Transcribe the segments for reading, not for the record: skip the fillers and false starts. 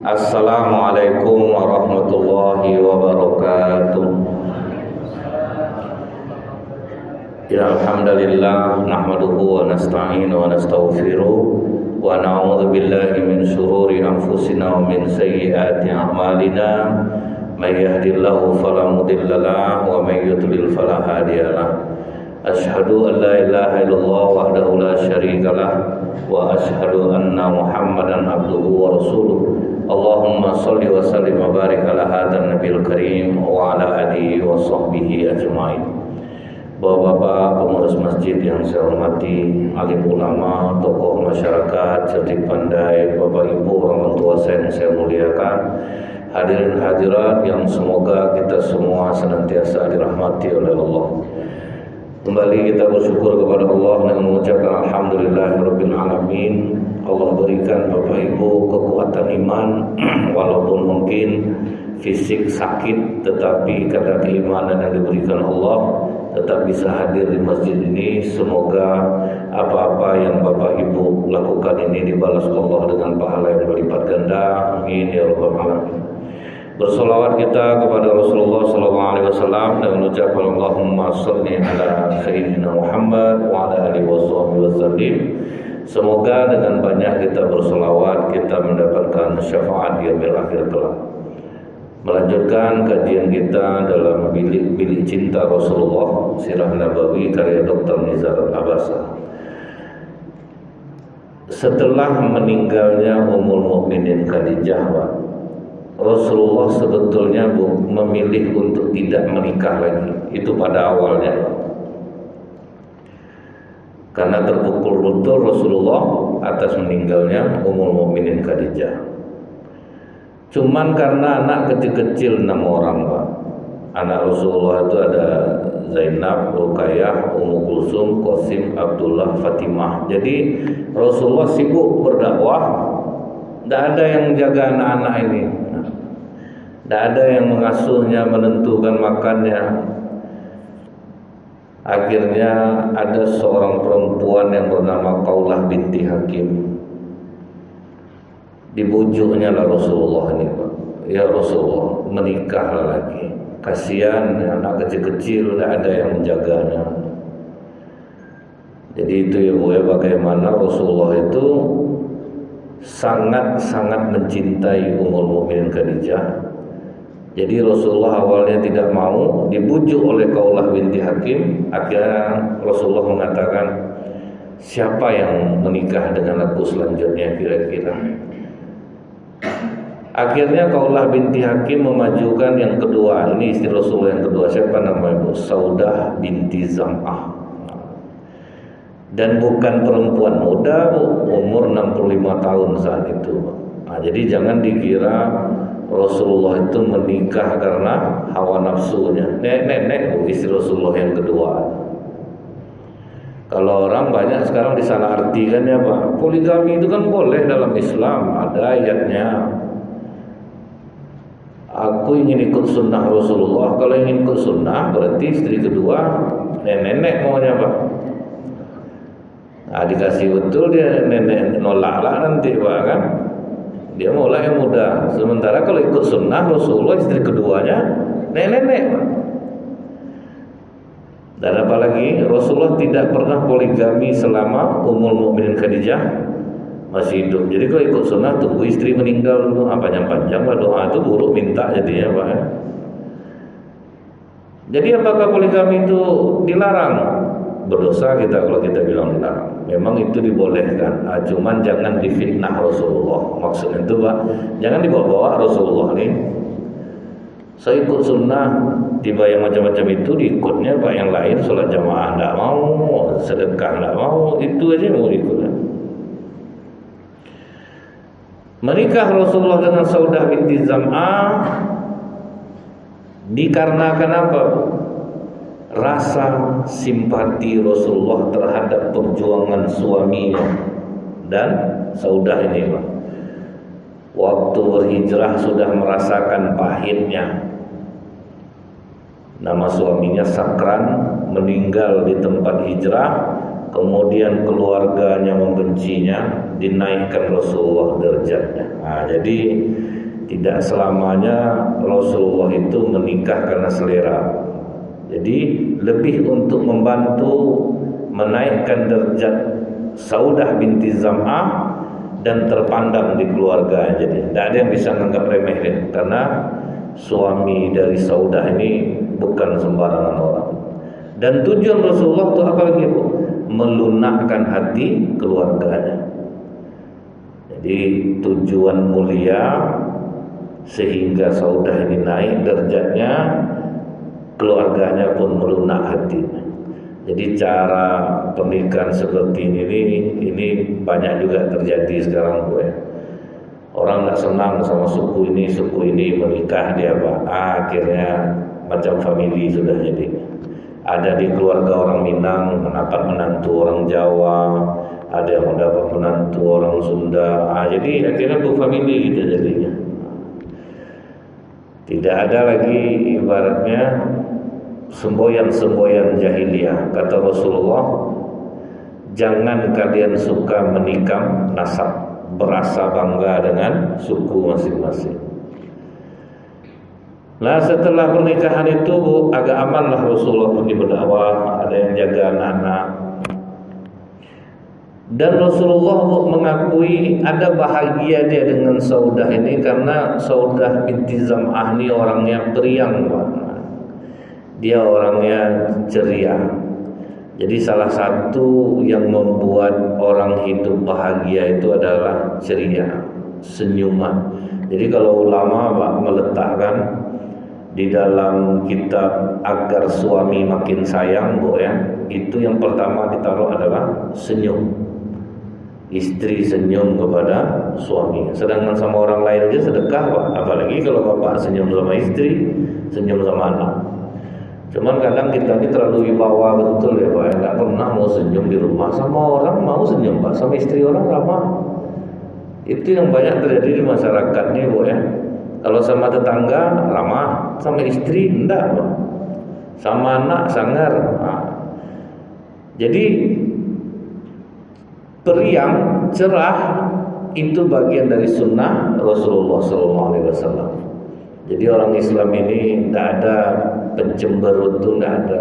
Assalamualaikum warahmatullahi wabarakatuh. Alhamdulillah nahmaduhu wa nasta'inu wa nastaghfiruh wa na'udzu billahi min shururi anfusina wa min sayyiati a'malina. May yahdihillahu fala mudilla lahu wa may yudlil fala hadiyalah. Asyhadu an la ilaha illallah wahdahu la syarika lah wa asyhadu anna Muhammadan abduhu wa rasuluh. Allahumma salli wa sallim wa barik ala hadzal nabiyil karim wa ala alihi wa sahbihi ajmain. Bapak-bapak pengurus masjid yang saya hormati, alim ulama, tokoh masyarakat, cerdik pandai, bapak ibu, orang tua saya yang saya muliakan, hadirin hadirat yang semoga kita semua senantiasa dirahmati oleh Allah. Kembali kita bersyukur kepada Allah dengan mengucapkan alhamdulillahirabbil alamin. Allah berikan Bapak Ibu kekuatan iman walaupun mungkin fisik sakit, tetapi karena keimanan yang diberikan Allah tetap bisa hadir di masjid ini. Semoga apa-apa yang Bapak Ibu lakukan ini dibalas Allah dengan pahala yang berlipat ganda. Amin ya rabbal alamin. Bersolawat kita kepada Rasulullah SAW dengan ucapan Allahumma salli ala Sayyidina Muhammad wa ala alihi wasallam. Semoga dengan banyak kita bersolawat kita mendapatkan syafaat di yaumil akhir kelak. Melanjutkan kajian kita dalam bilik cinta Rasulullah, Sirah Nabawi karya Dr. Nizar Al-Abasa. Setelah meninggalnya Ummul Mukminin Khadijah, Rasulullah sebetulnya memilih untuk tidak menikah lagi. Itu pada awalnya, karena terpukul betul Rasulullah atas meninggalnya Ummul Mukminin Khadijah. Cuman karena anak kecil-kecil 6 orang, Pak. Anak Rasulullah itu ada Zainab, Ruqayyah, Ummu Kulsum, Qasim, Abdullah, Fatimah. Jadi Rasulullah sibuk berdakwah, tidak ada yang jaga anak-anak ini. Tidak ada yang mengasuhnya, menentukan makannya. Akhirnya ada seorang perempuan yang bernama Qaulah binti Hakim. Dibujuknya lah Rasulullah ini, Pak. Ya Rasulullah, menikahlah lagi. Kasihan anak kecil-kecil, tidak ada yang menjaganya. Jadi itu ya Bu, bagaimana Rasulullah itu sangat-sangat mencintai Ummul Mukminin Khadijah. Jadi Rasulullah awalnya tidak mau, dibujuk oleh Qaulah binti Hakim. Akhirnya Rasulullah mengatakan, siapa yang menikah dengan aku selanjutnya kira-kira? Akhirnya Qaulah binti Hakim memajukan yang kedua. Ini istri Rasulullah yang kedua. Siapa namanya Bu? Saudah binti Zam'ah. Dan bukan perempuan muda Bu, umur 65 tahun saat itu. Nah, jadi jangan dikira Rasulullah itu menikah karena hawa nafsunya. Nenek Bu, istri Rasulullah yang kedua. Kalau orang banyak sekarang disalah artikan ya Pak. Poligami itu kan boleh dalam Islam, ada ayatnya. Aku ingin ikut sunnah Rasulullah. Kalau ingin ikut sunnah berarti istri kedua nenek maunya Pak. Nah, dikasih betul dia nenek nolak lah nanti Pak kan. Dia mulai yang muda. Sementara kalau ikut sunnah Rasulullah istri keduanya nenek Pak. Dan apalagi Rasulullah tidak pernah poligami selama Ummul Mukminin Khadijah masih hidup. Jadi kalau ikut sunnah tunggu istri meninggal dulu, panjang-panjang lah doa itu buruk minta jadinya Pak. Jadi apakah poligami itu dilarang? Berdosa kita kalau kita bilang dilarang. Memang itu dibolehkan, cuman jangan difitnah Rasulullah. Maksudnya itu Pak, jangan dibawa-bawa Rasulullah ini. Saya ikut sunnah, tiba yang macam-macam itu diikutnya Pak, yang lain sholat jamaah tidak mau, sedekah tidak mau, itu aja mau diikutnya. Menikah Rasulullah dengan Saudah binti Zam'ah dikarenakan apa? Rasa simpati Rasulullah terhadap perjuangan suaminya dan Saudah ini Pak. Waktu berhijrah sudah merasakan pahitnya. Nama suaminya Sakran, meninggal di tempat hijrah. Kemudian keluarganya membencinya, dinaikkan Rasulullah derajatnya. Nah, jadi Tidak selamanya Rasulullah itu menikah karena selera. Jadi lebih untuk membantu menaikkan derajat Saudah binti Zam'ah dan terpandang di keluarga. Jadi tidak ada yang bisa menganggap remeh dia, karena suami dari Saudah ini bukan sembarangan orang. Dan tujuan Rasulullah itu apa lagi, Bu? Melunakkan hati keluarganya. Jadi tujuan mulia sehingga Saudah ini naik derajatnya, keluarganya pun melunak hatinya. Jadi cara pernikahan seperti ini banyak juga terjadi sekarang, Bu, ya. Orang nggak senang sama suku ini menikah dia, Pak. Akhirnya macam famili sudah jadi. Ada di keluarga orang Minang mendapat menantu orang Jawa, ada yang mendapat menantu orang Sunda. Jadi akhirnya bu famili gitu jadinya. Tidak ada lagi ibaratnya semboyan-semboyan jahiliyah. Kata Rasulullah, jangan kalian suka menikam nasab, berasa bangga dengan suku masing-masing. Nah setelah pernikahan itu, Bu, agak aman lah Rasulullah pergi berdakwah, ada yang jaga anak-anak. Dan Rasulullah mengakui ada bahagia dia dengan Saudah ini, karena Saudah binti Zam'ah ini orangnya periang, Pak. Dia orangnya ceria. Jadi salah satu yang membuat orang hidup bahagia itu adalah ceria, senyuman. Jadi kalau ulama, Pak, meletakkan di dalam kitab agar suami makin sayang, Bu, ya, itu yang pertama ditaruh adalah senyum. Istri senyum kepada suami. Sedangkan sama orang lain aja sedekah, Pak. Apalagi kalau bapak senyum sama istri, senyum sama anak. Cuman kadang kita ini terlalu wibawa betul ya, Pak. Nggak pernah mau senyum di rumah. Sama orang mau senyum, Pak. Sama istri orang ramah. Itu yang banyak terjadi di masyarakat nih, Bu, ya. Kalau sama tetangga ramah, sama istri enggak, Pak. Sama anak sangar. Jadi periang, cerah itu bagian dari sunnah Rasulullah SAW. Jadi orang Islam ini tidak ada pencemberut, itu tidak ada.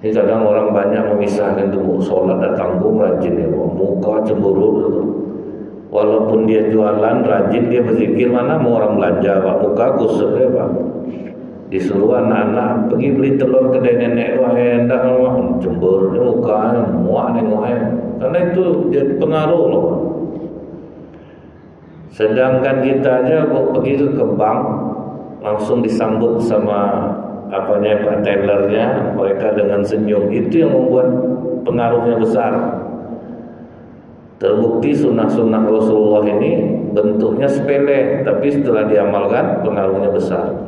Ini kadang orang banyak memisahkan itu, sholat datang tanggung rajin ya, muka cemberut itu. Walaupun dia jualan rajin, dia berzikir, mana mau orang belanja, Pak, muka kusut ya, Pak. Disuruh anak-anak pergi beli telur kedai nenek, wah hendak cemberut muka, muak nengoknya. Karena itu jadi pengaruh loh. Sedangkan kita aja pergi ke bank, langsung disambut sama Pak tellernya, mereka dengan senyum. Itu yang membuat pengaruhnya besar. Terbukti sunnah-sunnah Rasulullah ini bentuknya sepele, tapi setelah diamalkan pengaruhnya besar.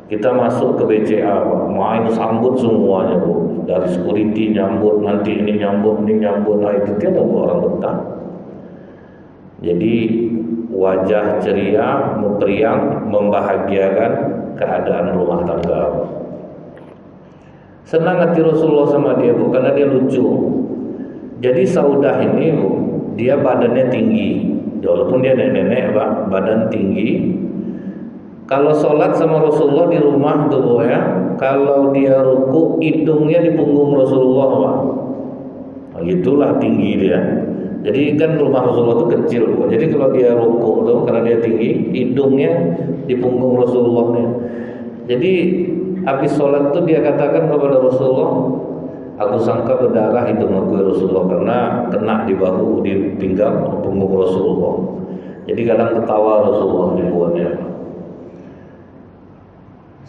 Kita masuk ke BCA, main sambut semuanya, Bu. Dari security nyambut, nanti ini nyambut. Nah itu dia membuat orang betah. Jadi wajah ceria, memperiang, membahagiakan keadaan rumah tangga. Senang hati Rasulullah sama dia, Bu, karena dia lucu. Jadi Saudah ini, Bu, dia badannya tinggi. Walaupun dia nenek-nenek, Pak, badan tinggi. Kalau sholat sama Rasulullah di rumah tuh, Bu, ya, kalau dia ruku, hidungnya di punggung Rasulullah, Pak. Nah, itulah tinggi dia. Jadi kan rumah Rasulullah itu kecil, Bu. Jadi kalau dia ruku tuh, karena dia tinggi, hidungnya di punggung Rasulullah. Jadi habis sholat tuh dia katakan kepada Rasulullah, aku sangka berdarah hidung aku ya Rasulullah, karena kena di bahu, di pinggang, punggung Rasulullah. Jadi kadang ketawa Rasulullah dibuatnya.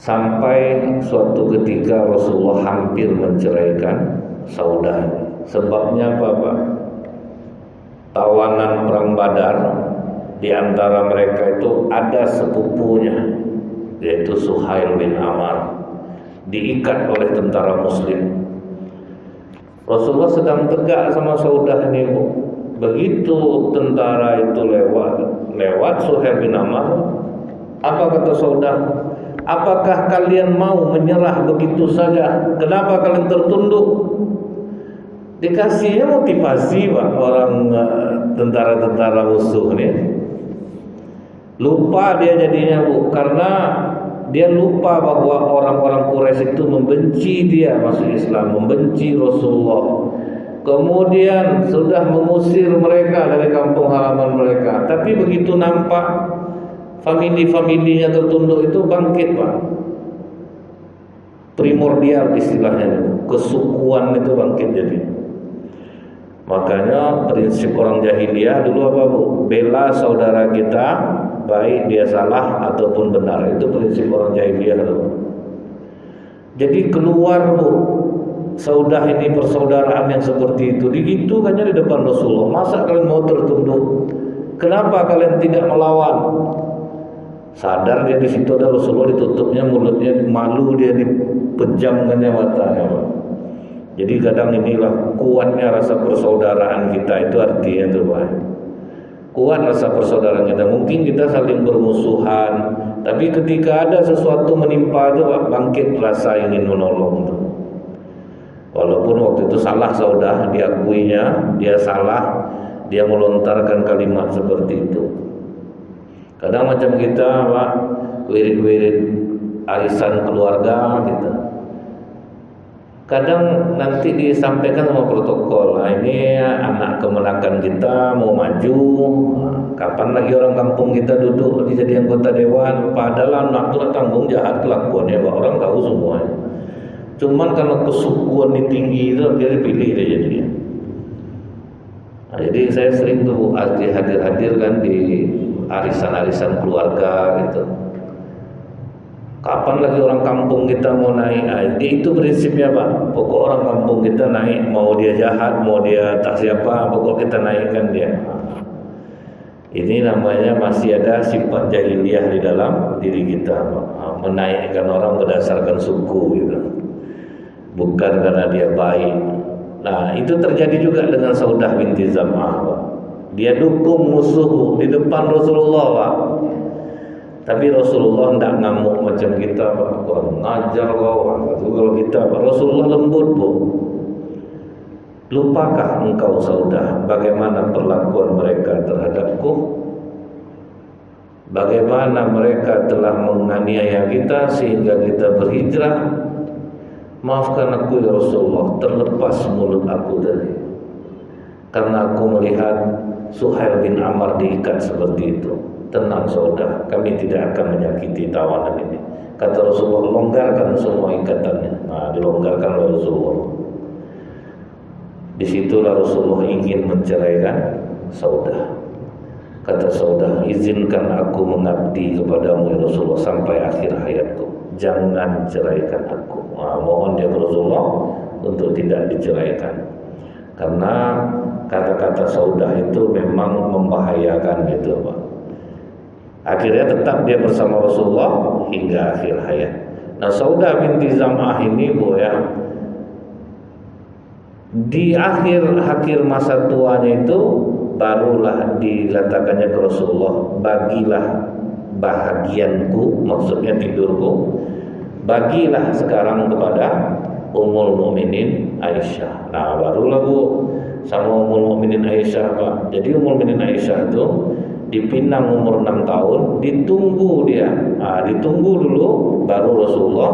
Sampai suatu ketika Rasulullah hampir menceraikan Saudah. Sebabnya apa, Pak? Tawanan perang Badar, di antara mereka itu ada sepupunya, yaitu Suhail bin Amr, diikat oleh tentara Muslim. Rasulullah sedang tegak sama Saudah ini, Bu. Begitu tentara itu lewat Suhail bin Amr, apa kata Saudah? Apakah kalian mau menyerah begitu saja? Kenapa kalian tertunduk? Dikasihnya motivasi, Pak, orang tentara-tentara musuh ini. Lupa dia jadinya Bu, karena dia lupa bahwa orang-orang Quraisy itu membenci dia masuk Islam, membenci Rasulullah. Kemudian sudah mengusir mereka dari kampung halaman mereka. Tapi begitu nampak famili-familinya tertunduk itu bangkit Pak. Primordial istilahnya, kesukuan itu bangkit jadi. Makanya prinsip orang jahiliyah dulu apa Bu? Bela saudara kita, baik dia salah ataupun benar. Itu prinsip orang jahiliyah dulu. Jadi keluar Bu, saudah ini persaudaraan yang seperti itu, digitukannya di depan Rasulullah. Masa kalian mau tertunduk? Kenapa kalian tidak melawan? Sadar dia di situ ada Rasulullah, ditutupnya mulutnya, malu dia, dipejamkannya matanya. Jadi kadang inilah kuatnya rasa persaudaraan kita, itu artinya itu Pak. Kuat rasa persaudaraan kita. Mungkin kita saling bermusuhan, tapi ketika ada sesuatu menimpa itu Pak, bangkit rasa ingin menolong itu. Walaupun waktu itu salah saudah, diakuinya dia salah, dia melontarkan kalimat seperti itu. Kadang macam kita Pak, wirid-wirid arisan keluarga kita, kadang nanti disampaikan sama protokol, nah ini anak kemenakan kita mau maju, kapan lagi orang kampung kita duduk jadi anggota dewan, padahal anak itu tanggung jahat kelakuannya Pak, orang tahu semuanya. Cuman karena kesukuan tinggi itu dia dipilih dia jadinya. Nah, jadi saya sering tuh hadir kan di arisan-arisan keluarga gitu. Kapan lagi orang kampung kita mau naik? Nah, itu prinsipnya Pak. Pokok orang kampung kita naik, mau dia jahat, mau dia tak siapa, pokok kita naikkan dia. Ini namanya masih ada sifat jahiliyah di dalam diri kita, Pak. Menaikkan orang berdasarkan suku gitu, bukan karena dia baik. Nah, itu terjadi juga dengan Saudah binti Zam'ah, Pak. Dia dukung musuh di depan Rasulullah Pak. Tapi Rasulullah tidak ngamuk macam kita Pak. Kurang ngajar kau. Kalau kita Pak, Rasulullah lembut Bu. Lupakah engkau Saudah bagaimana perlakuan mereka terhadapku? Bagaimana mereka telah menganiaya kita sehingga kita berhijrah? Maafkan aku ya Rasulullah, terlepas mulut aku dari, karena aku melihat Suhail bin Amr diikat seperti itu. Tenang Saudah, kami tidak akan menyakiti tawanan ini. Kata Rasulullah, longgarkan semua ikatannya. Nah, dilonggarkan oleh Rasulullah. Disitulah Rasulullah ingin menceraikan Saudah. Kata Saudah, izinkan aku mengabdi kepadamu ya Rasulullah sampai akhir hayatku. Jangan ceraikan aku. Nah, mohon dia Rasulullah untuk tidak diceraikan. Karena kata-kata Saudah itu memang membahayakan gitu Pak. Akhirnya tetap dia bersama Rasulullah hingga akhir hayat. Nah, Saudah binti Zam'ah ini Bu ya, di akhir masa tuanya itu barulah dikatakannya ke Rasulullah, bagilah bahagianku, maksudnya tidurku, bagilah sekarang kepada Ummul Mukminin Aisyah. Nah, barulah Bu sama Ummul Mukminin Aisyah Pak. Jadi Ummul Mukminin Aisyah itu dipinang umur 6 tahun, ditunggu dia. Nah, ditunggu dulu baru Rasulullah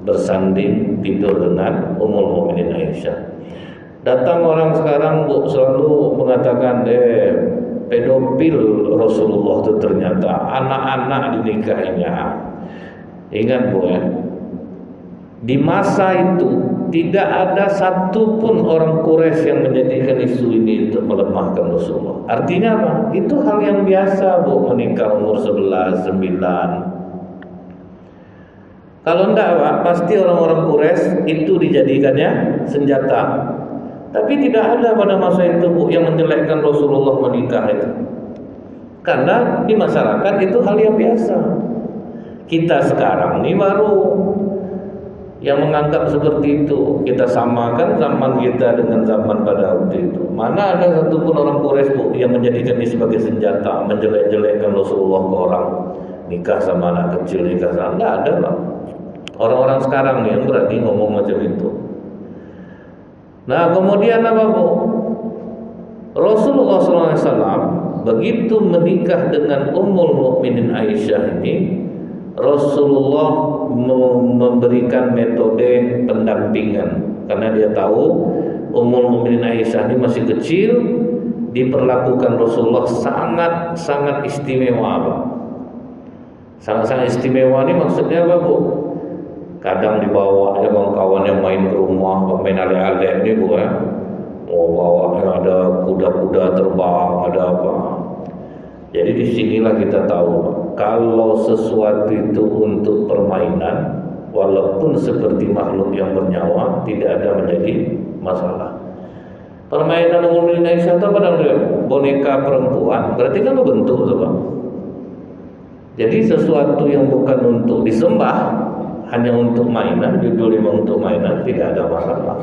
bersanding tidur dengan Ummul Mukminin Aisyah. Datang orang sekarang Bu selalu mengatakan pedofil Rasulullah itu ternyata anak-anak dinikahinya. Ingat Bu ya, di masa itu tidak ada satupun orang Quraisy yang menjadikan isu ini untuk melemahkan Rasulullah. Artinya apa? Itu hal yang biasa Bu, menikah umur 11, 9. Kalau enggak Pak, pasti orang-orang Quraisy itu dijadikannya senjata. Tapi tidak ada pada masa itu Bu yang menjelekkan Rasulullah menikah itu. Karena di masyarakat itu hal yang biasa. Kita sekarang ini baru yang menganggap seperti itu. Kita samakan zaman kita dengan zaman pada waktu itu. Mana ada satupun orang Quraisy Bu yang menjadikan ini sebagai senjata, menjelek-jelekkan Rasulullah ke orang, nikah sama anak kecil, nikah sama, enggak ada Pak. Orang-orang sekarang nih yang berani ngomong macam itu. Nah, kemudian apa Bu? Rasulullah SAW begitu menikah dengan Ummul Mukminin Aisyah ini, Rasulullah memberikan metode pendampingan karena dia tahu Ummul Mukminin Aisyah ini masih kecil, diperlakukan Rasulullah sangat istimewa, Pak. Sangat istimewa ini maksudnya apa, Bu? Kadang dibawa ya kawan-kawannya main ke rumah, main ale-ale ini, Bu ya. Mau bawa ada kuda-kuda terbang, ada apa. Jadi disinilah kita tahu, kalau sesuatu itu untuk permainan, walaupun seperti makhluk yang bernyawa, tidak ada menjadi masalah. Permainan Ummul Mukminin Aisyah itu apa namanya? Boneka perempuan, berarti kan bentuk, Pak. Jadi sesuatu yang bukan untuk disembah, hanya untuk mainan, judulnya untuk mainan, tidak ada masalah.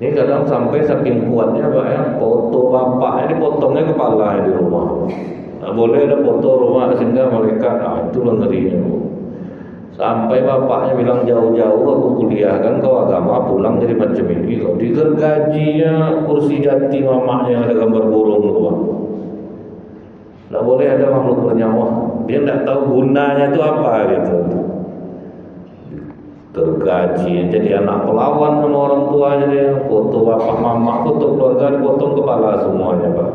Ini kadang sampai saking kuatnya, Pak ya, foto bapaknya dipotongnya kepala di rumah. Nah, boleh ada foto rumah sehingga malaikat, itu ngerinya, Bu. Sampai bapaknya bilang jauh-jauh aku kuliah kan kau agama, pulang jadi macam ini. Kalau digergajinya kursi jati mamanya ada gambar burung, Pak. Nggak boleh ada makhluk bernyawa. Dia nggak tahu gunanya itu apa gitu. Gergaji jadi anak pelawan sama orang tuanya, dia foto bapak mama, foto keluarga dipotong kepala semuanya, Pak.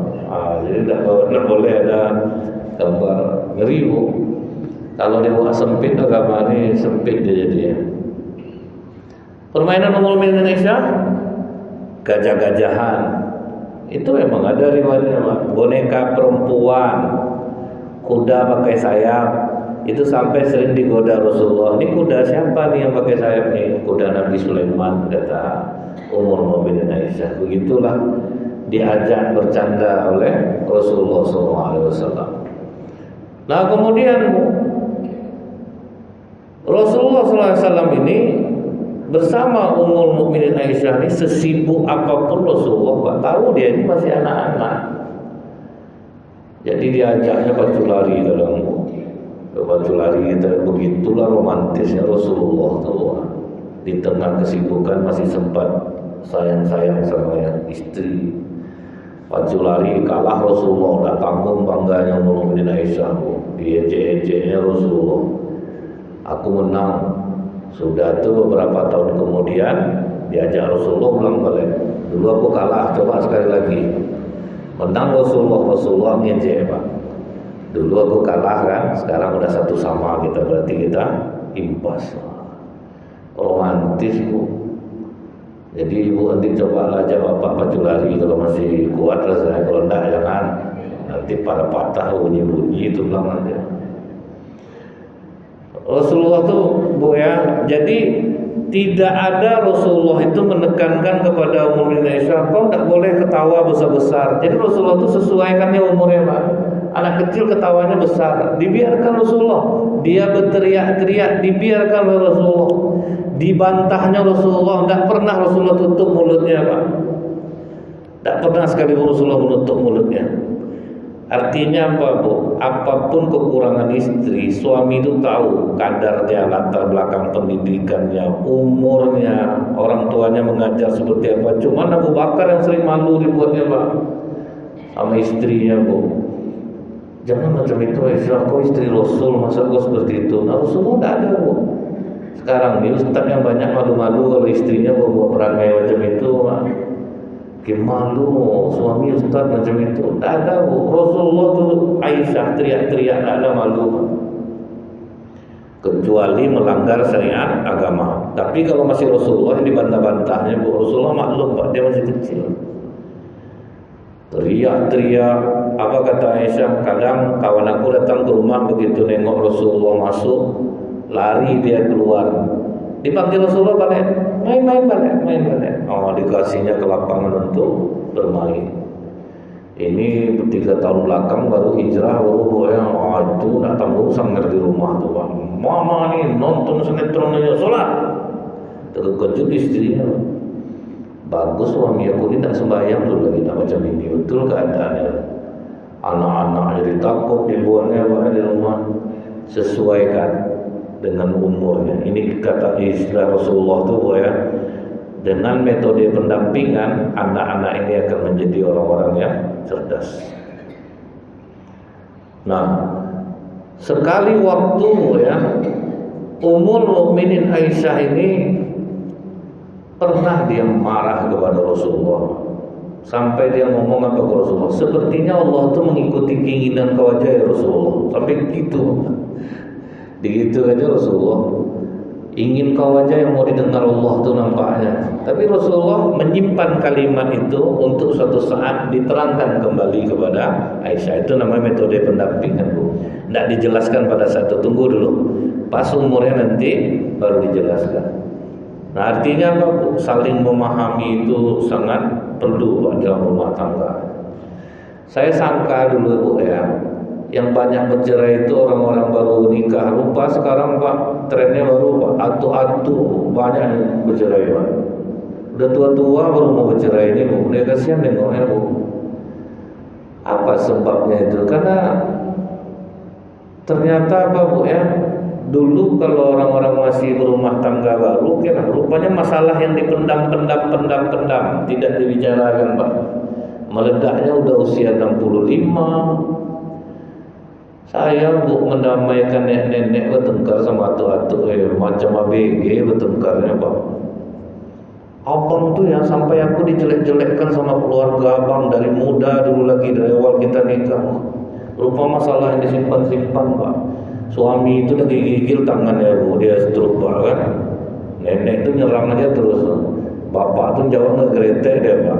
Jadi tidak boleh ada gambar, ngeri, Bu. Kalau dia buat sempit agama ini, sempit dia jadinya. Permainan Ummul Mukminin Aisyah, gajah-gajahan, itu memang ada riwayatnya, Pak. Boneka perempuan, kuda pakai sayap. Itu sampai sering digoda Rasulullah. Ini kuda siapa nih yang pakai sayap nih? Kuda Nabi Sulaiman, kata Ummul Mukminin Aisyah. Begitulah diajak bercanda oleh Rasulullah SAW. Nah kemudian Rasulullah SAW ini bersama Ummul Mukminin Aisyah ini sesibuk apapun Rasulullah, Pak, tahu dia ini masih anak-anak. Jadi diajaknya baju lari dalam baju lari, begitulah romantisnya Rasulullah tuh. Di tengah kesibukan masih sempat sayang-sayang sama istri. Baju lari kalah Rasulullah, udah tanggung bangganya Ummul Mukminin Aisyah, diejek-ejeknya Rasulullah. Aku menang. Sudah tuh beberapa tahun kemudian diajak Rasulullah ulang balik. Dulu aku kalah, coba sekali lagi. Menang Rasulullah ngejek, Pak. Dulu aku kalah kan, sekarang udah satu sama kita, berarti kita impas. Romantis, Bu. Jadi Ibu nanti cobalah jawab Bapak baju lari kalau masih kuat lah saya, kalau enggak jangan. Nanti pada patah bunyi-bunyi itu bilang nanti. Rasulullah tuh, Bu ya, jadi tidak ada Rasulullah itu menekankan kepada Ummul Mukminin Aisyah, kau tidak boleh ketawa besar-besar. Jadi Rasulullah itu sesuaikannya umurnya, Pak. Anak kecil ketawanya besar, dibiarkan Rasulullah. Dia berteriak-teriak, dibiarkan oleh Rasulullah. Dibantahnya Rasulullah, tidak pernah Rasulullah tutup mulutnya, Pak. Tidak pernah sekali Rasulullah menutup mulutnya. Artinya apa, Bu? Apapun kekurangan istri, suami itu tahu kadarnya, latar belakang pendidikannya, umurnya, orang tuanya mengajar seperti apa. Cuma Abu Bakar yang sering malu dibuatnya, Pak, sama istrinya, Bu. Jangan macam itu, Aisyah, kau istri Rasul, masa kau seperti itu? Nah, Rasulullah tidak ada, Bu. Sekarang ini ustaz yang banyak malu-malu kalau istrinya buat perangai macam itu, Pak. Malu suami ustaz macam itu. Tak ada, Bu. Rasulullah tu Aisyah teriak-teriak, tak ada malu, kecuali melanggar syariat agama. Tapi kalau masih Rasulullah yang dibantah-bantahnya, Bu, Rasulullah maklum, Pak, dia masih kecil. Teriak-teriak, apa kata Aisyah, kadang kawan aku datang ke rumah, begitu nengok Rasulullah masuk, lari dia keluar. Dipanggil Rasulullah balik, main balik. Oh, dikasihnya ke lapangan untuk bermain. Ini 3 tahun belakang baru hijrah, baru ya, itu nak tanggung sangat di rumah tuh, Pak. Mama nih nonton sinetron aja, sholat. Terkejut istrinya. Bagus suami aku ini tak sembahyang dulu lagi, tak macam ini. Betul keadaannya. Anak-anak jadi takut dibuangnya di rumah. Sesuaikan dengan umurnya. Ini kata istilah Rasulullah tuh, ya. Dengan metode pendampingan, anak-anak ini akan menjadi orang-orang yang cerdas. Nah, sekali waktu ya, Ummul Mukminin Aisyah ini pernah dia marah kepada Rasulullah. Sampai dia ngomong apa ke Rasulullah, sepertinya Allah tuh mengikuti keinginan kau aja ya Rasulullah. Sampai gitu. Begitu aja Rasulullah. Ingin kau aja yang mau didengar Allah tuh nampaknya. Tapi Rasulullah menyimpan kalimat itu untuk suatu saat diterangkan kembali kepada Aisyah. Itu namanya metode pendampingan, Bu. Tidak dijelaskan pada saat itu, tunggu dulu. Pas umurnya nanti baru dijelaskan. Nah, artinya apa, Bu? Saling memahami itu sangat perlu, Pak, dalam rumah tangga. Saya sangka dulu, Bu, ya, yang banyak bercerai itu orang-orang baru nikah. Rupa sekarang, Pak, trennya baru, Pak, atu-atu banyak yang bercerai, Pak. Udah tua-tua baru mau bercerai ini, Bu. Dia kasihan nengoknya, Bu. Apa sebabnya itu? Karena ternyata apa, Bu, ya, dulu kalau orang-orang masih berumah tangga baru, kira rupanya masalah yang dipendam, tidak dibicarakan, Pak. Meledaknya udah usia 65. Saya, Bu, mendamaikan nenek-nenek bertengkar sama atu-atu, macam ABG bertengkarnya, Pak. Abang tuh ya, sampai aku dijelek-jelekkan sama keluarga abang dari muda dulu lagi, dari awal kita nikah. Rupa masalah yang disimpan-simpan, Pak. Suami itu lagi gigil tangannya, Bu, dia stroke, Pak, kan. Nenek itu nyerang aja terus. Bapak tuh jawab ngegretek dia, Pak.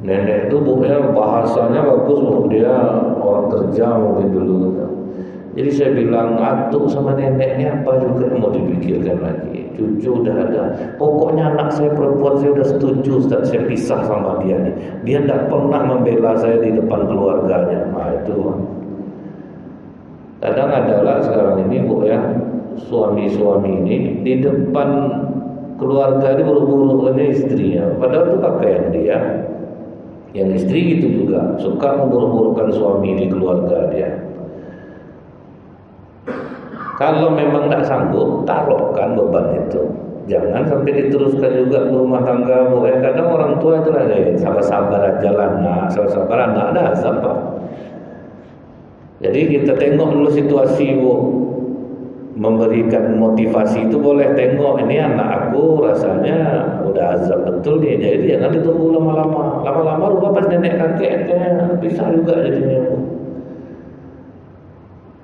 Nenek itu, Bu, ya, bahasanya bagus, Bu, dia orang kerja mungkin dulu. Jadi saya bilang, atuk sama neneknya apa juga mau dipikirkan lagi. Cucu udah ada. Pokoknya anak saya perempuan saya udah setuju, Ustaz, saya pisah sama dia nih. Dia tidak pernah membela saya di depan keluarganya. Nah, itu. Kadang adalah sekarang ini, Bu, ya, suami-suami ini di depan keluarga ini buru-buru ini istrinya. Padahal itu pakaian dia. Yang istri itu juga suka memburu-burukan suami di keluarga dia. Kalau memang tidak sanggup, taruhkan beban itu. Jangan sampai diteruskan juga ke rumah tangga, Bu. Kadang orang tua itu ada ya, sabar-sabar aja lah, nak, sabar-sabar anak ada sabar. Jadi kita tengok dulu situasi, Bu. Memberikan motivasi itu boleh tengok, ini anak aku rasanya udah azab betul nih, jadi jangan ditunggu lama-lama. Lama-lama rupa pas nenek kakeknya bisa juga jadinya, Bu.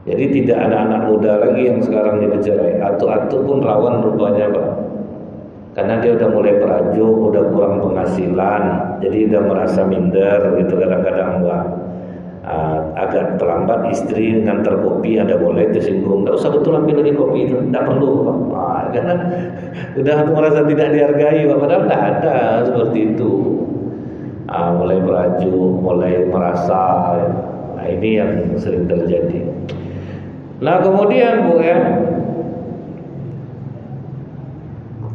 Jadi tidak ada anak muda lagi yang sekarang ini bercerai. Atu-atu pun rawan rupanya, Pak. Karena dia udah mulai perajuk, udah kurang penghasilan, jadi udah merasa minder gitu kadang-kadang, Pak. Agak terlambat istri ngantar kopi ada boleh tersinggung, tidak usah betul ambil lagi kopi itu, tidak perlu, Pak. Karena udah merasa tidak dihargai, Pak. Padahal tidak ada seperti itu. Mulai merajuk, mulai merasa. Nah, ini yang sering terjadi. Nah, kemudian, Bu, ya,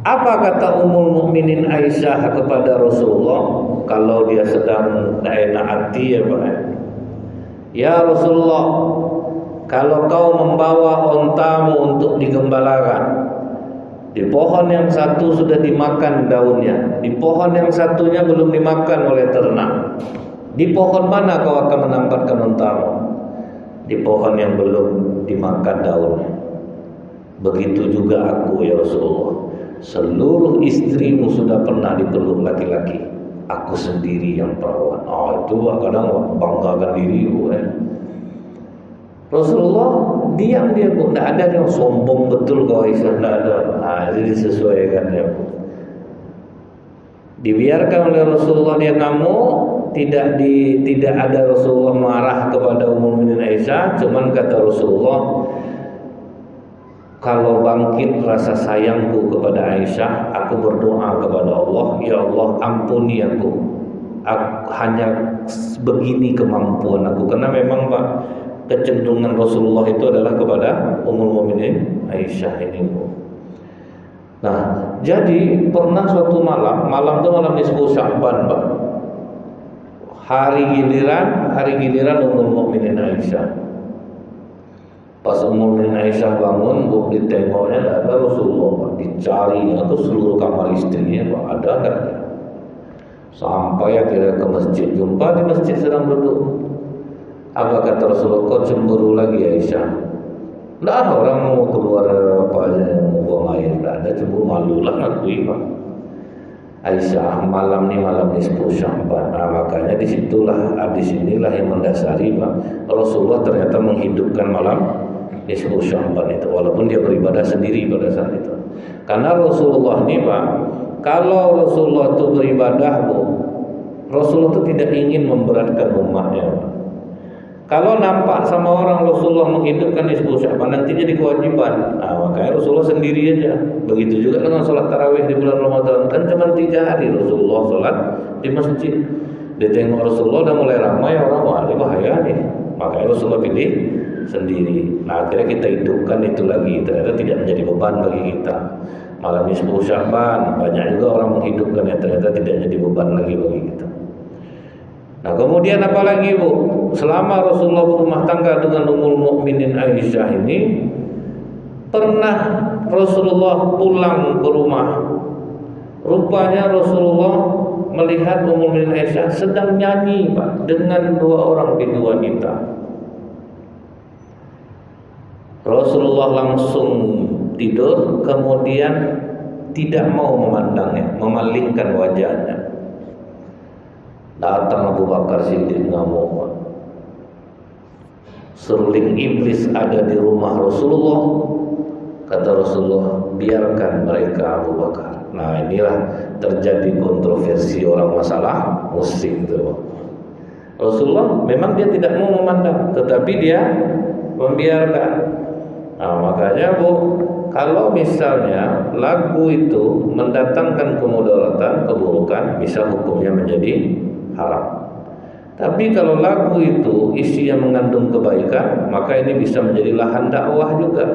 apa kata Ummul Mukminin Aisyah kepada Rasulullah kalau dia sedang tidak enak hati, ya, Pak? Ya Rasulullah, kalau kau membawa ontamu untuk digembalakan, di pohon yang satu sudah dimakan daunnya, di pohon yang satunya belum dimakan oleh ternak, di pohon mana kau akan menempatkan ontamu? Di pohon yang belum dimakan daunnya. Begitu juga aku, ya Rasulullah. Seluruh istrimu sudah pernah dipeluk laki-laki, aku sendiri yang perawan. Itu kadang banggakan diri, Bu. Rasulullah diam dia, Bu. Tidak ada yang sombong betul kau Aisyah, tidak ada. Jadi disesuaikan, ya, Bu. Dibiarkan oleh Rasulullah dia ngamuk. Tidak ada Rasulullah marah kepada Ummul Mukminin Aisyah. Cuman kata Rasulullah, kalau bangkit rasa sayangku kepada Aisyah, aku berdoa kepada Allah, ya Allah ampuni aku hanya begini kemampuan aku. Karena memang, Pak, kecenderungan Rasulullah itu adalah kepada Ummul Mukminin Aisyah ini, Bu. Nah, jadi pernah suatu malam itu malam nisfu Sya'ban, Pak. Hari giliran Ummul Mukminin Aisyah. Pas Ummul Mukminin Aisyah bangun, Bu, ditengoknya tidak ada Rasulullah, Pak. Dicarinya ke seluruh kamar istrinya, Pak, ada enggak? Sampai akhirnya ke masjid, jumpa di masjid sedang duduk. Apa kata Rasulullah? Kau cemburu lagi Aisyah? Nggak, orang mau keluar apa aja, mau buang air, nggak ada, cemburu, malu lah akui Pak. Aisyah, malam nisfu Sya'ban. Nah, makanya disinilah yang mendasari Pak, Rasulullah ternyata menghidupkan malam nisfu Sya'ban itu, walaupun dia beribadah sendiri pada saat itu. Karena Rasulullah ini Pak, kalau Rasulullah itu beribadah Bu, Rasulullah itu tidak ingin memberatkan umatnya Pak. Kalau nampak sama orang Rasulullah menghidupkan nisfu Sya'ban, nanti jadi kewajiban. Nah, makanya Rasulullah sendiri aja. Begitu juga dengan sholat tarawih di bulan Ramadan. Kan cuma 3 hari Rasulullah sholat di masjid. Dia tengok Rasulullah udah mulai ramai orang, wah ini bahaya nih. Makanya Rasulullah pilih sendiri. Nah, akhirnya kita hidupkan itu lagi. Ternyata tidak menjadi beban bagi kita. Malam nisfu Sya'ban, banyak juga orang menghidupkan yang ternyata tidak jadi beban lagi bagi kita. Nah, kemudian apa lagi Bu? Selama Rasulullah berumah tangga dengan Ummul Mukminin Aisyah ini, pernah Rasulullah pulang ke rumah. Rupanya Rasulullah melihat Ummul Mukminin Aisyah sedang nyanyi Pak, dengan 2 orang bidu wanita. Rasulullah langsung tidur, kemudian tidak mau memandangnya, memalingkan wajahnya. Datang Abu Bakar Siddiq ngamuk. Seruling iblis ada di rumah Rasulullah. Kata Rasulullah, biarkan mereka Abu Bakar. Nah, inilah terjadi kontroversi orang masalah musik itu. Rasulullah memang dia tidak mau memandang, tetapi dia membiarkan. Nah, makanya Bu, kalau misalnya lagu itu mendatangkan kemudaratan, keburukan, bisa hukumnya menjadi haram. Tapi kalau lagu itu isinya mengandung kebaikan, maka ini bisa menjadi lahan dakwah juga.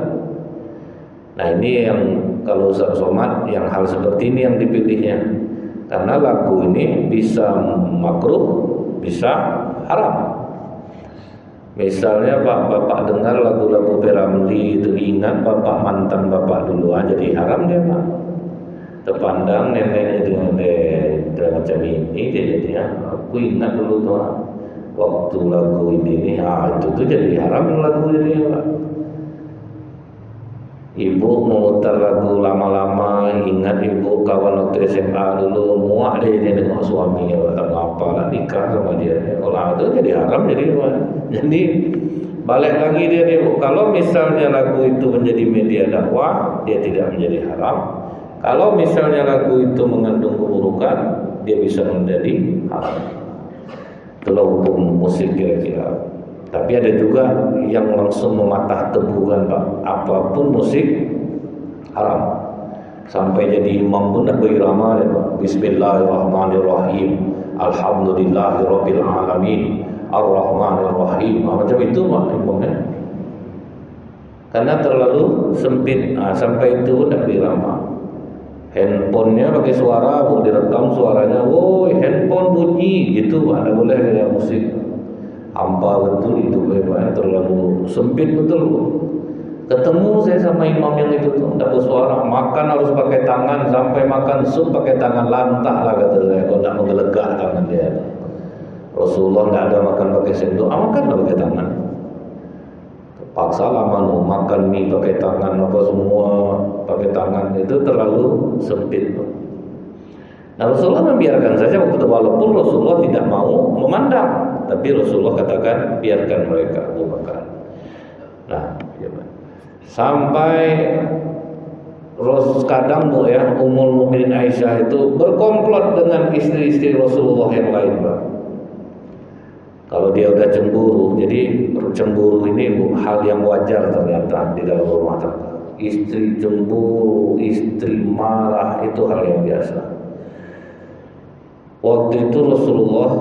Nah, ini yang kalau Ustaz Somad, yang hal seperti ini yang dipilihnya. Karena lagu ini bisa makruh, bisa haram. Misalnya bapak dengar lagu-lagu P.Ramlee itu, ingat bapak mantan bapak dulu, jadi haram dia Pak. Terpandang neneknya dengan macam ini, dia jadinya, aku ingat dulu tuh waktu lagu ini itu tuh jadi haram lagu ini Pak. Ibu memutar lagu lama-lama, ingat ibu kawan waktu SMA dulu, muak dia dengan suami, apa lah nikah sama dia. Kalau itu jadi haram jadi Pak. Jadi balik lagi dia kalau misalnya lagu itu menjadi media dakwah, dia tidak menjadi haram. Kalau misalnya lagu itu mengandung keburukan, dia bisa menjadi haram. Itulah hukum musik kira-kira. Tapi ada juga yang langsung mematah teguhkan Pak, apapun musik haram. Sampai jadi imam pun tak berirama ya Pak. Bismillahirrahmanirrahim. Alhamdulillahirabbil alamin. Ar-Rahmanir-Rahim. Macam itu Pak imamnya. Karena terlalu sempit. Sampai itu tak berirama. Handphonenya pakai suara, Bu, direkam suaranya, woi handphone bunyi, gitu, ada boleh kayak musik. Hampa betul itu, Pak, terlalu sempit betul, Bu. Ketemu saya sama imam yang itu tuh, tidak bersuara, makan harus pakai tangan, sampai makan sup pakai tangan, lantah lah kata saya, kalau tidak menggelegak tangan dia. Rasulullah tidak ada makan pakai sendok, makanlah pakai tangan. Paksa lama makan mie pakai tangan, apa semua pakai tangan, itu terlalu sempit. Nah, Rasulullah membiarkan saja waktu itu, walaupun Rasulullah tidak mau memandang, tapi Rasulullah katakan biarkan mereka Abu Bakar. Nah, sampai kadang Bu ya, Ummul Mukminin Aisyah itu berkomplot dengan istri-istri Rasulullah yang lain, Pak. Kalau dia udah cemburu, jadi cemburu ini Bu, hal yang wajar ternyata di dalam rumah tangga. Istri cemburu, istri marah, itu hal yang biasa. Waktu itu Rasulullah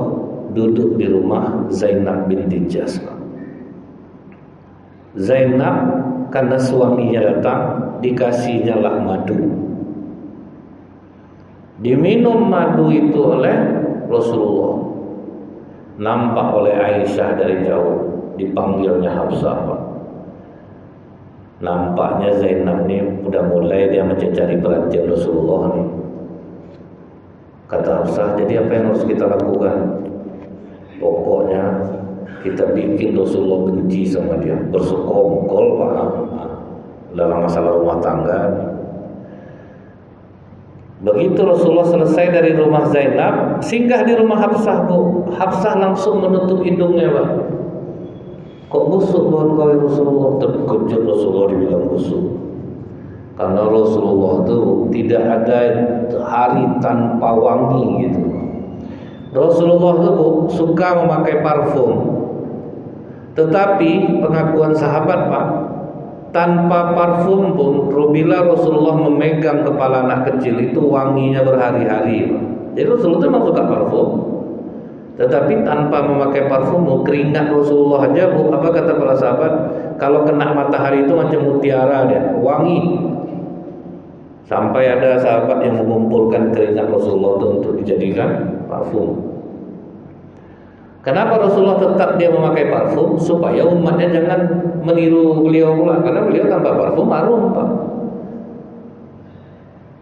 duduk di rumah Zainab binti Jahsh. Zainab karena suaminya datang, dikasihnya lah madu. Diminum madu itu oleh Rasulullah. Nampak oleh Aisyah dari jauh, dipanggilnya Hafsah. Nampaknya Zainab ini udah mulai dia mencari perhatian Rasulullah nih. Kata Hafsah, jadi apa yang harus kita lakukan? Pokoknya kita bikin Rasulullah benci sama dia, bersekongkol dalam masalah rumah tangga. Begitu Rasulullah selesai dari rumah Zainab, singgah di rumah Hafsah, Bu. Hafsah langsung menutup hidungnya, Pak. Kok busuk buat kau ya Rasulullah? Terkejut Rasulullah dibilang busuk. Karena Rasulullah itu tidak ada hari tanpa wangi gitu. Rasulullah itu suka memakai parfum. Tetapi pengakuan sahabat, Pak, tanpa parfum pun bila Rasulullah memegang kepala anak kecil itu wanginya berhari-hari. Jadi Rasulullah memang suka parfum. Tetapi tanpa memakai parfum, keringat Rasulullah aja, Bu, apa kata para sahabat? Kalau kena matahari itu macam mutiara dia, wangi. Sampai ada sahabat yang mengumpulkan keringat Rasulullah itu untuk dijadikan parfum. Kenapa Rasulullah tetap dia memakai parfum? Supaya umatnya jangan meniru beliau pula, karena beliau tanpa parfum harum, Pak.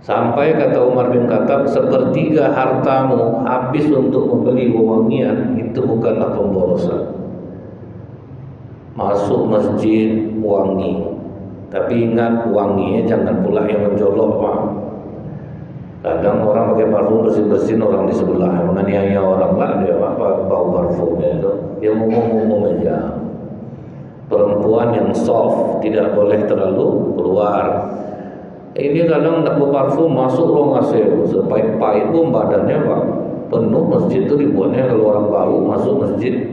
Sampai kata Umar bin Khattab, 1/3 hartamu habis untuk membeli wewangian, itu bukanlah pemborosan. Masuk masjid wangi, tapi ingat wanginya jangan pula yang menjolok, Pak. Kadang orang pakai parfum bersin-bersin orang di sebelah, menganiaya orang lah dia apa bau parfumnya itu. Dia ngomong-ngomong aja. Perempuan yang soft tidak boleh terlalu keluar. Ini kadang tak berparfum masuk ruang AC, sepait-pait pun badannya, Pak, penuh. Masjid itu dibuatnya kalau orang bau masuk masjid.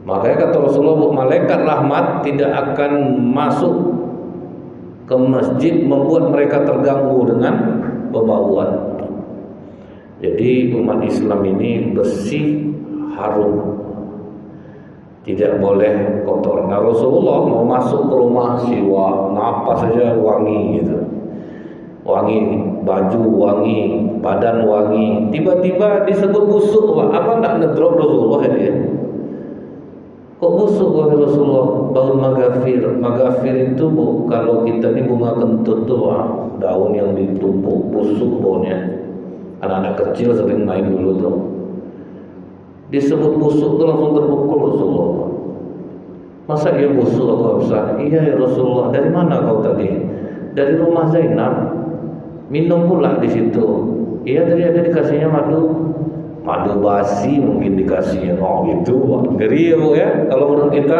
Makanya kata Rasulullah, malaikat rahmat tidak akan masuk ke masjid membuat mereka terganggu dengan pembauan. Jadi umat Islam ini bersih, harum, tidak boleh kotor. Nah, Rasulullah mau masuk ke rumah siwa, napas saja wangi gitu, wangi, baju wangi, badan wangi. Tiba-tiba disebut busuk, Pak. Apa nak ngedrop Rasulullah ini ya? Kok busuk wahai Rasulullah? Bau magafir. Magafir itu, Bu, kalau kita ini bunga kentut tuh, Pak, daun yang ditumpuk, busuk baunya. Anak-anak kecil sering main dulu tuh. Disebut busuk tuh langsung terpukul Rasulullah. Masa dia busuk atau besar? Iya ya Rasulullah. Dari mana kau tadi? Dari rumah Zainab. Minum pula di situ. Iya, tadi ada dikasihnya madu basi mungkin dikasihnya. Oh gitu, ngeri ya, Bu ya. Kalau menurut kita,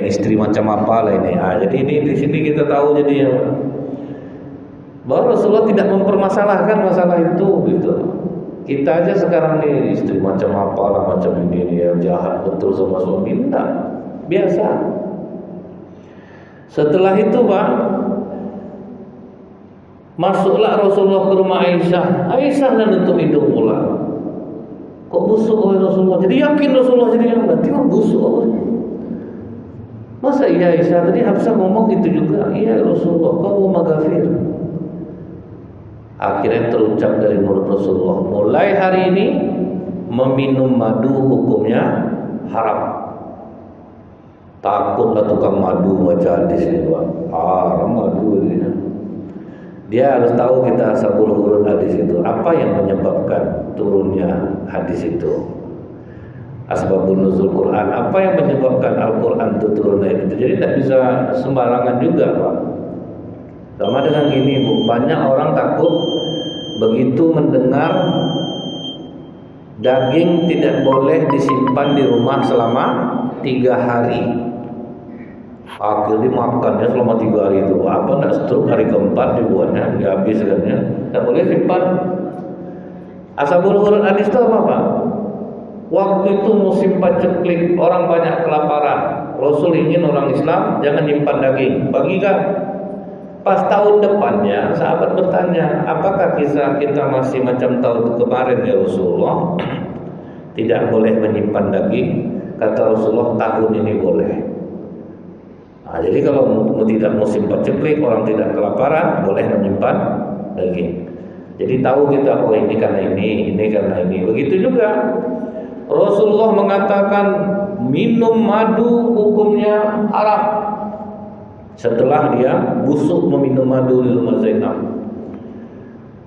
istri macam apa lah ini. Jadi ini di sini kita tahu jadinya, bahwa Rasulullah tidak mempermasalahkan masalah itu gitu. Kita aja sekarang nih istri macam apa lah, macam ini yang jahat betul sama suami, enggak, biasa. Setelah itu, Pak, masuklah Rasulullah ke rumah Aisyah. Aisyah dan nutup hidung pula. Kok busuk oleh Rasulullah? Jadi yakin Rasulullah jadi yang berarti busuk. Masa iya Aisyah? Tadi Hafsah ngomong gitu juga. Iya Rasulullah, kau magafir. Akhirnya terucap dari mulut Rasulullah, mulai hari ini meminum madu hukumnya haram. Takutlah tukang madu baca hadis ini, Pak. Haram madu ini. Dia harus tahu kita asbabul nuzul hadis itu. Apa yang menyebabkan turunnya hadis itu? Asbabun nuzul Quran. Apa yang menyebabkan Al-Quran itu turunnya itu? Jadi tidak bisa sembarangan juga, Pak. Sama dengan gini, Bu, banyak orang takut begitu mendengar daging tidak boleh disimpan di rumah selama 3 hari. Akhirnya makannya selama 3 hari itu. Apa nak stroke hari keempat dibuatnya, dihabis kan ya. Tak boleh simpan. Asbabul nuzul hadis itu apa, Pak? Waktu itu musim paceklik, orang banyak kelaparan. Rasul ingin orang Islam jangan nyimpan daging. Bagikan. Pas tahun depannya sahabat bertanya, apakah kisah kita masih macam tahun kemarin ya Rasulullah? Tidak boleh menyimpan daging. Kata Rasulullah, tahun ini boleh. Jadi kalau tidak musim paceklik, orang tidak kelaparan, boleh menyimpan daging. Jadi tahu kita, oh ini karena ini karena ini. Begitu juga Rasulullah mengatakan minum madu hukumnya haram. Setelah dia busuk meminum madu di rumah Zainab,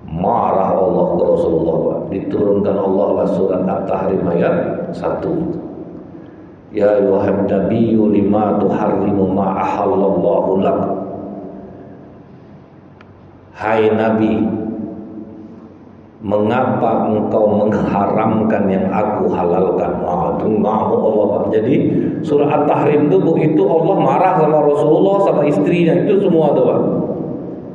marah Allah ke Rasulullah, Pak. Diturunkan Allah lah surat At-Tahrim ayat 1. Ya ayuhan nabiyyu lima tuharrimu ma ahallallahu lak. Hai Nabi, mengapa engkau mengharamkan yang aku halalkan? Allah. Jadi surah At-Tahrim itu Allah marah sama Rasulullah sama istrinya, itu semua tuh Pak.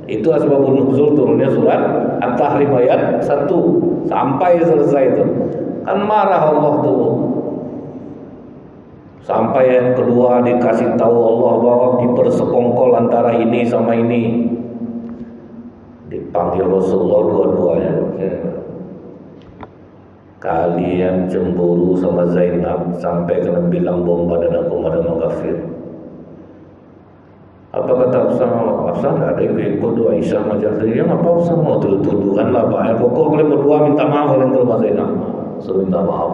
Itu asbabun nuzul turunnya surat At-Tahrim ayat 1 sampai selesai itu. Kan marah Allah tuh. Sampai yang kedua dikasih tahu Allah bahwa dipersekongkol antara ini sama ini. Dipanggil Rasulullah dua-duanya. Kalian cemburu sama Zainab sampai kena bilang bomba dan aku pada kafir. Apa kata Usama? Usama nggak ada ikut doa Aisyah macam tadi. Yang apa Usama tuduhan lah Pak. Pokok kalian berdua minta maaf kalian ke rumah Zainab. Suruh minta maaf.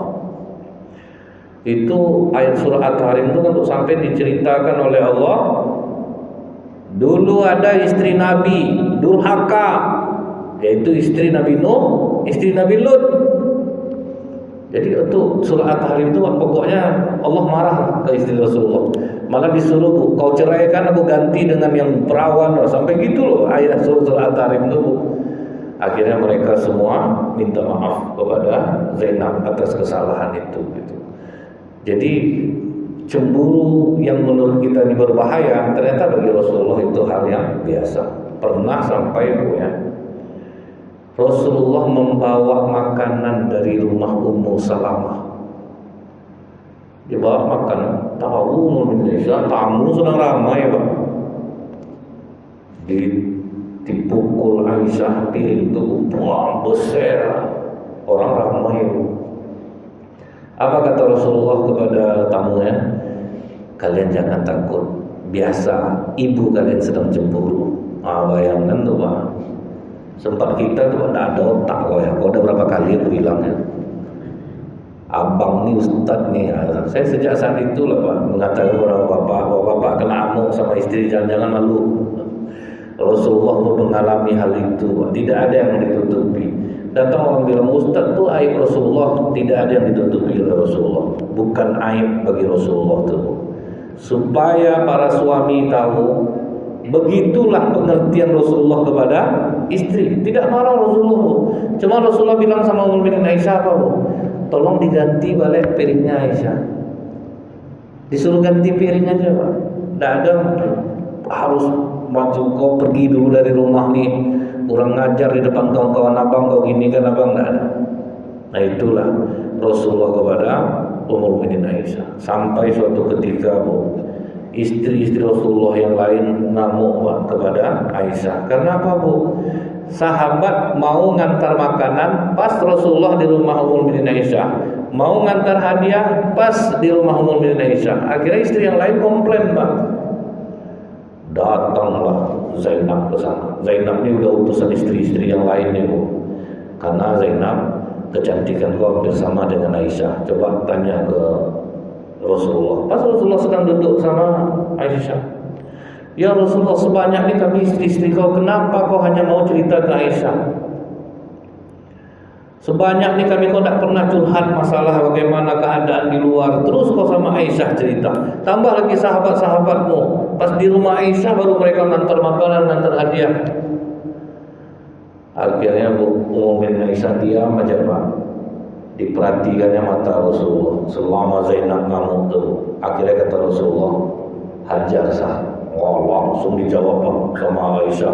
Itu ayat surah At-Tahrim itu untuk sampai diceritakan oleh Allah. Dulu ada istri Nabi durhaka, yaitu istri Nabi Nuh, istri Nabi Lut. Jadi untuk surah At-Tahrim itu pokoknya Allah marah ke istri Rasulullah. Malah disuruh, kau ceraikan aku ganti dengan yang perawan. Sampai gitu loh ayat surah At-Tahrim itu. Akhirnya mereka semua minta maaf kepada Zainab atas kesalahan itu gitu. Jadi cemburu yang menurut kita ini berbahaya, ternyata bagi Rasulullah itu hal yang biasa. Pernah sampai ya, Rasulullah membawa makanan dari rumah Ummu Salamah. Dia bawa makanan, tahu Indonesia tamu sedang ramai Pak. Dipukul Aisyah piring itu buang besar, orang ramai. Apa kata Rasulullah kepada tamunya? Kalian jangan takut, biasa ibu kalian sedang cemburu. Bayangkan tuh Pak, sempat kita tuh tidak ada otak loh ya. Kau udah berapa kali aku bilang ya, abang nih ustad nih ya. Saya sejak saat itu lah Pak mengatakan kepada bapak kena amuk sama istri, jangan malu. Rasulullah pun mengalami hal itu Pak. Tidak ada yang ditutupi. Datang orang bilang ustaz tuh aib Rasulullah, tidak ada yang ditutupi oleh Rasulullah. Bukan aib bagi Rasulullah tuh. Supaya para suami tahu, begitulah pengertian Rasulullah kepada istri. Tidak marah Rasulullah Bu. Cuma Rasulullah bilang sama Ummul Mukminin Aisyah apa Bu? Tolong diganti balik piringnya Aisyah. Disuruh ganti piring aja Pak. Tidak ada harus maju kau pergi dulu dari rumah nih, kurang ngajar di depan kawan-kawan abang, kau gini kan abang, enggak ada. Nah itulah Rasulullah kepada Ummul Mukminin Aisyah. Sampai suatu ketika Bu, istri-istri Rasulullah yang lain ngamuk Pak kepada Aisyah. Karena apa Bu? Sahabat mau ngantar makanan pas Rasulullah di rumah Ummul Mukminin Aisyah, mau ngantar hadiah pas di rumah Ummul Mukminin Aisyah. Akhirnya istri yang lain komplain Pak. Datanglah Zainab ke sana. Zainab ini udah utusan istri-istri yang lainnya Bu. Karena Zainab kecantikan kau bersama dengan Aisyah. Coba tanya ke Rasulullah. Pas Rasulullah sedang duduk sama Aisyah, ya Rasulullah, sebanyak ini kami istri-istri kau, kenapa kau hanya mau cerita ke Aisyah? Sebanyak ini kami kau tak pernah curhat masalah bagaimana keadaan di luar. Terus kau sama Aisyah cerita. Tambah lagi sahabat-sahabatmu. Pas di rumah Aisyah baru mereka ngantar makanan, ngantar hadiah. Akhirnya Ummul Mukminin Aisyah diam aja Pak. Diperhatikannya mata Rasulullah selama Zainab ngamuk tuh. Akhirnya kata Rasulullah, hajar sah. Langsung dijawab sama Aisyah.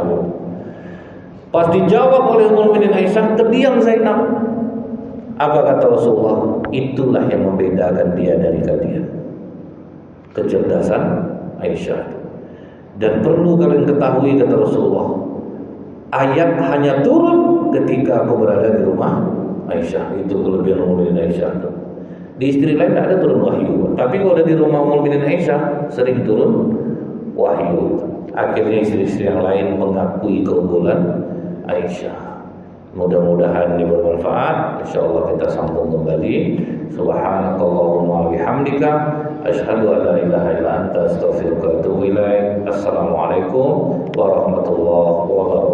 Pas dijawab oleh Ummul Mukminin Aisyah, terdiam Zainab. Apa kata Rasulullah? Itulah yang membedakan dia dari kalian. Kecerdasan Aisyah. Dan perlu kalian ketahui kata Rasulullah, ayat hanya turun ketika aku berada di rumah Aisyah. Itu kelebihan Ummul Mukminin Aisyah. Di istri lain tidak ada turun wahyu. Tapi kalau ada di rumah Ummul Mukminin Aisyah sering turun wahyu. Akhirnya istri-istri yang lain mengakui keunggulan Aisyah. Mudah-mudahan ini bermanfaat. Insyaallah kita sambung kembali. Subhanakallahumma bihamdika asyhadu an la ilaha illa anta astaghfiruka wa atubu ilaik. Assalamualaikum warahmatullahi wabarakatuh.